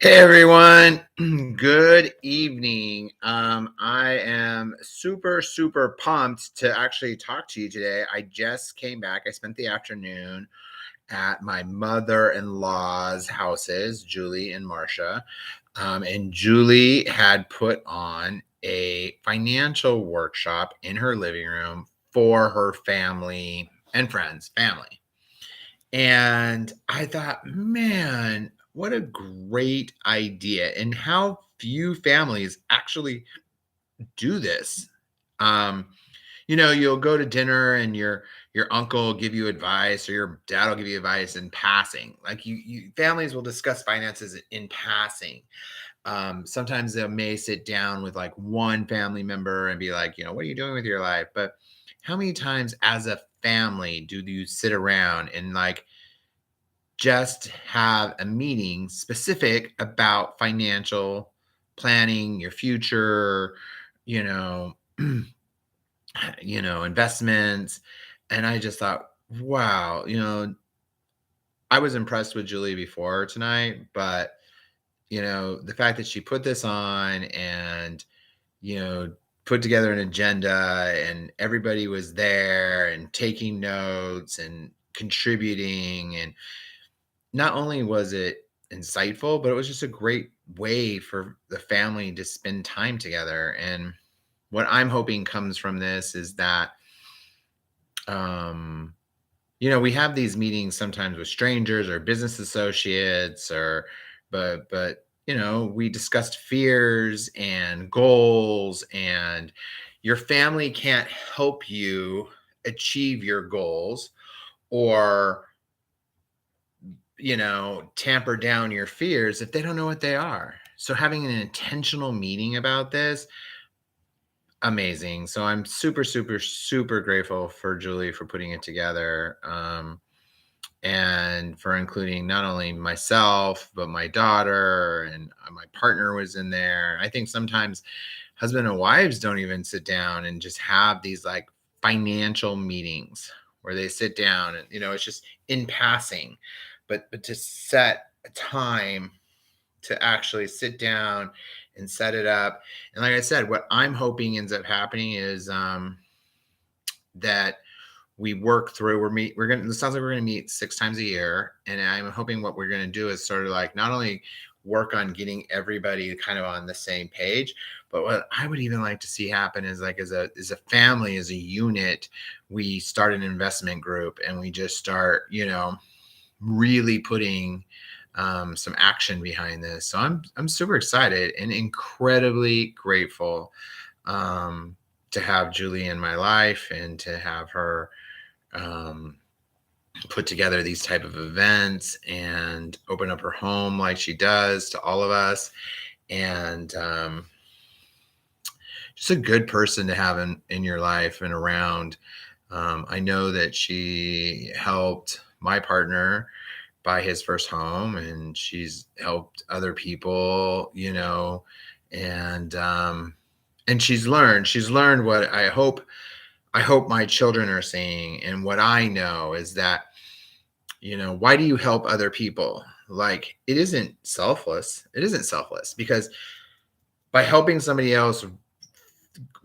Hey everyone, good evening. I am super pumped to actually talk to you today. I just came back. I spent the afternoon at my mother-in-law's houses, Julie and Marcia. And Julie had put on a financial workshop in her living room for her family and friends, family. And I thought, man, what a great idea. And how few families actually do this. Um, you'll go to dinner and your uncle will give you advice or your dad will give you advice in passing. Like you families will discuss finances in passing. Sometimes they may sit down with like one family member and be like, what are you doing with your life? But how many times as a family do you sit around and like just have a meeting specific about financial planning, your future, you know, investments. And I just thought, wow, I was impressed with Julie before tonight, but the fact that she put this on and, you know, put together an agenda and everybody was there and taking notes and contributing, and not only was it insightful, but it was just a great way for the family to spend time together. And what I'm hoping comes from this is that, um, we have these meetings sometimes with strangers or business associates, but we discussed fears and goals, and your family can't help you achieve your goals or tamper down your fears if they don't know what they are. So having an intentional meeting about this, amazing. So I'm super grateful for Julie for putting it together. And for including not only myself, but my daughter and my partner was in there. I think sometimes husband and wives don't even sit down and just have these like financial meetings where they sit down and it's just in passing, but to set a time to actually sit down and set it up. And like I said, what I'm hoping ends up happening is that we work through we're gonna it sounds like we're gonna meet 6 times a year, and I'm hoping what we're gonna do is sort of like not only work on getting everybody kind of on the same page, but what I would even like to see happen is like as a family, as a unit, we start an investment group and we just start really putting some action behind this. So I'm super excited and incredibly grateful to have Julie in my life and to have her um, put together these type of events and open up her home like she does to all of us. And just a good person to have in your life and around. I know that she helped my partner buy his first home, and she's helped other people, and she's learned what I hope my children are seeing. And what I know is that, why do you help other people? Like, it isn't selfless because by helping somebody else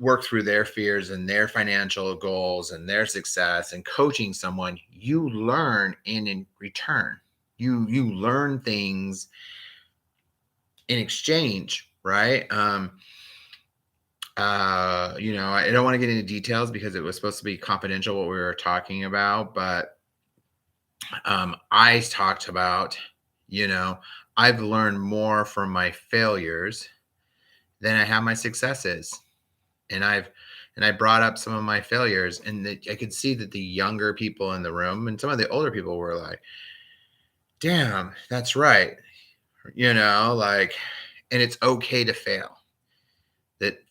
work through their fears and their financial goals and their success and coaching someone, you learn, and in return you learn things in exchange, right? I don't want to get into details because it was supposed to be confidential what we were talking about, but I talked about, I've learned more from my failures than I have my successes. And I brought up some of my failures, and I could see that the younger people in the room and some of the older people were like, damn, that's right. Like, and it's okay to fail. That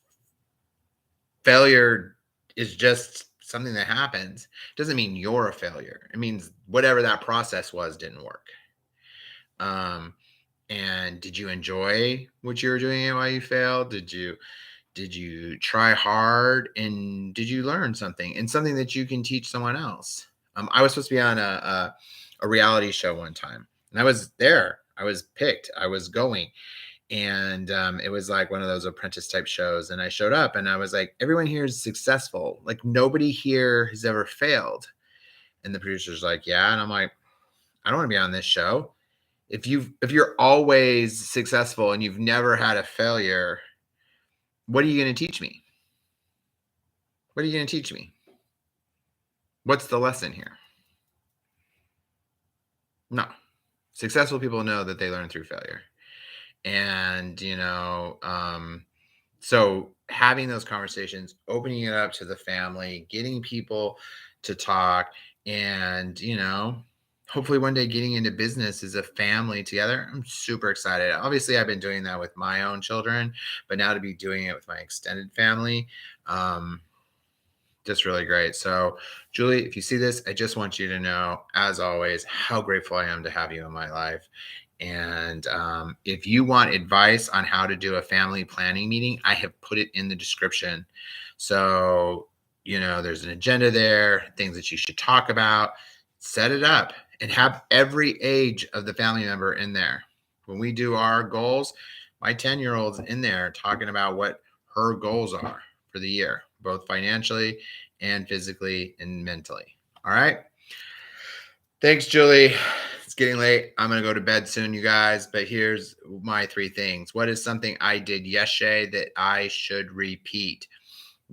failure is just something that happens. It doesn't mean you're a failure. It means whatever that process was didn't work. Um, and did you enjoy what you were doing while you failed? Did you try hard, and did you learn something, and something that you can teach someone else? I was supposed to be on a reality show one time, and I was there. I was picked. I was going. And it was like one of those apprentice type shows. And I showed up and I was like, everyone here is successful. Like nobody here has ever failed. And the producer's like, yeah. And I'm like, I don't want to be on this show. If you're always successful and you've never had a failure, what are you going to teach me? What are you going to teach me? What's the lesson here? No. Successful people know that they learn through failure. And, so having those conversations, opening it up to the family, getting people to talk, and, hopefully one day getting into business as a family together. I'm super excited. Obviously, I've been doing that with my own children, but now to be doing it with my extended family, um, just really great. So, Julie, if you see this, I just want you to know, as always, how grateful I am to have you in my life. And if you want advice on how to do a family planning meeting, I have put it in the description. So, there's an agenda there, things that you should talk about, set it up and have every age of the family member in there. When we do our goals, my 10-year-old's in there talking about what her goals are for the year, both financially and physically and mentally. All right. Thanks, Julie. It's getting late. I'm going to go to bed soon, you guys. But here's my 3 things. What is something I did yesterday that I should repeat?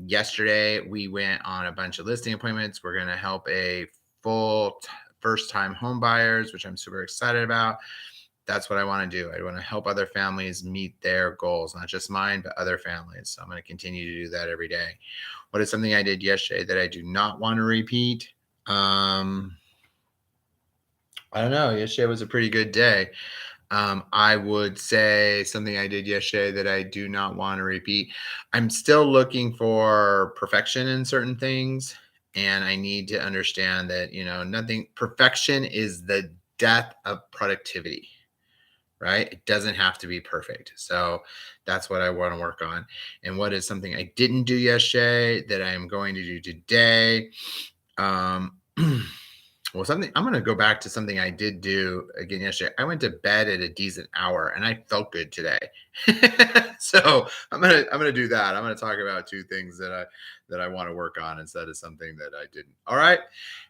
Yesterday, we went on a bunch of listing appointments. We're going to help a full first-time home buyers, which I'm super excited about. That's what I want to do. I want to help other families meet their goals, not just mine, but other families. So I'm going to continue to do that every day. What is something I did yesterday that I do not want to repeat? I don't know. Yesterday was a pretty good day. I would say something I did yesterday that I do not want to repeat. I'm still looking for perfection in certain things. And I need to understand that, perfection is the death of productivity, right? It doesn't have to be perfect. So that's what I want to work on. And what is something I didn't do yesterday that I am going to do today? Um, Well, I'm going to go back to something I did do again yesterday. I went to bed at a decent hour and I felt good today. So I'm going to do that. I'm going to talk about 2 things that I want to work on instead of something that I didn't. All right.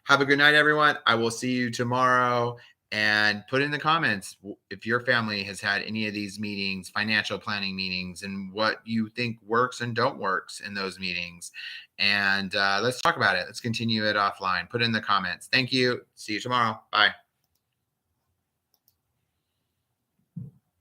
Have a good night, everyone. I will see you tomorrow. And put in the comments if your family has had any of these meetings, financial planning meetings, and what you think works and don't works in those meetings. And let's talk about it. Let's continue it offline. Put in the comments. Thank you. See you tomorrow. Bye.